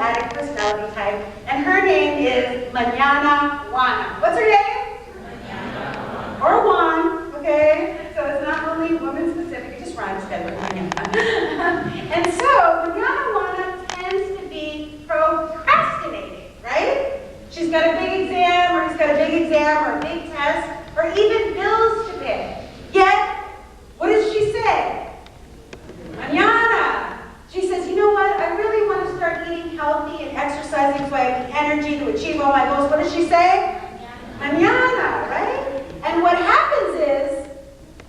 erratic personality type, and her name is Mañana Juana. What's her name? Mañana Juana. Or Juan, okay? So it's not only woman specific, it just rhymes together with Mañana. And so, Mañana Juana tends to be procrastinating, right? She's got a big exam, or he's got a big exam, or a big test, or even bills to pay. Yet, what does she say? Mañana. She says, you know what? I really want to start eating healthy and exercising so I have the energy to achieve all my goals. What does she say? Mañana, right? And what happens is,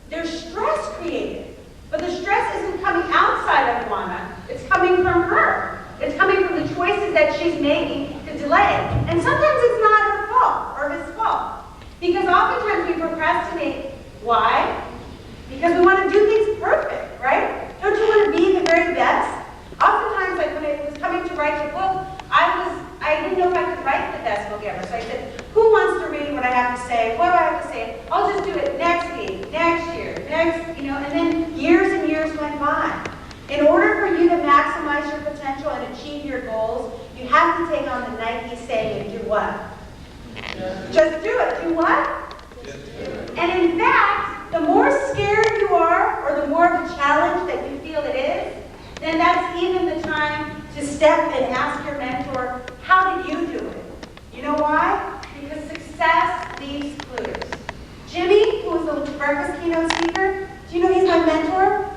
there's stress created. But the stress isn't coming outside of Juana. It's coming from her. It's coming from the choices that she's making to delay. And sometimes it's not her fault or his fault. Because oftentimes we procrastinate. Why? Because we want to do things perfect, right? Don't you want to be the very best? Oftentimes, like when I was coming to write the book, I didn't know if I could write the best book ever. So I said, who wants to read what I have to say? What do I have to say? I'll just do it next week, next year, next, and then years and years went by. In order for you to maximize your potential and achieve your goals, you have to take on the Nike saying and do what? Just do it. Do what? Just do it. And in fact, the more scared you are, or the more of a challenge that you feel it is, then that's even the time to step and ask your mentor, how did you do it? You know why? Because success leaves clues. Jimmy, who was the breakfast keynote speaker, do you know he's my mentor?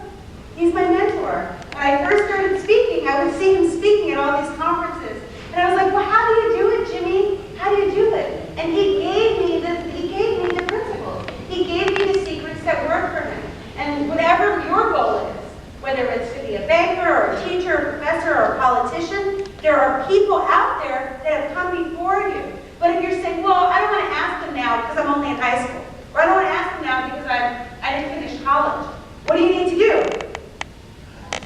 He's my mentor. When I first started speaking, I would see him speaking at all these conferences. And I was like, well, how do you do it, Jimmy? How do you do it? And he gave me the principles. He gave me the secrets that work for him. And whatever your goal is, whether it's to be a banker or a teacher, or a professor, or a politician, there are people out there that have come before you. But if you're saying, well, I don't want to ask them now because I'm only in high school, or I don't want to ask them now because I didn't finish college, what do you need to do?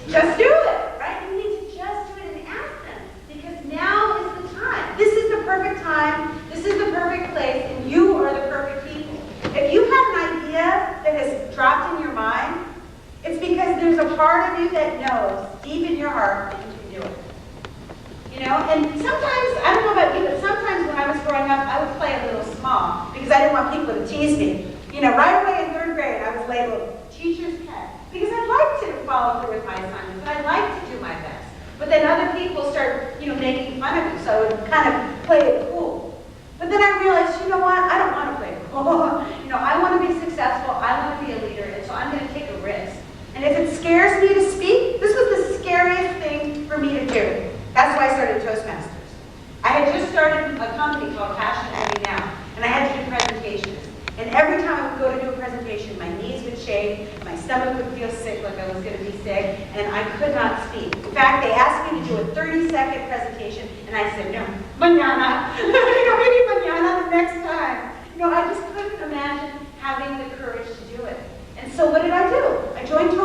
Just do it, right? You need to just do it and ask them, because now is the time. This is the perfect time. This is the perfect place, and you are the perfect people. If you have an idea that has dropped in your mind, it's because there's a part of you that knows, deep in your heart, that you can do it. And sometimes, I don't know about you, but sometimes when I was growing up, I would play a little small, because I didn't want people to tease me. Right away in 3rd grade, I was labeled teacher's pet, because I liked to follow through with my assignments, and I liked to do my best. But then other people start, making fun of me, so I would kind of play it cool. But then I realized, you know what? I don't want to play it cool. I want to be successful. I want to be a leader, and so I'm going to take a risk. And if it scares me to speak, this was the scariest thing for me to do. That's why I started Toastmasters. I had just started a company called Passionately Now, and I had to do presentations. And every time I would go to do a presentation, my knees would shake, my stomach would feel sick, like I was going to be sick, and I could not speak. In fact, they asked me to do a 30-second presentation, and I said, no, mañana. Maybe mañana the next time. I just couldn't imagine having the courage to do it. And so what did I do? I joined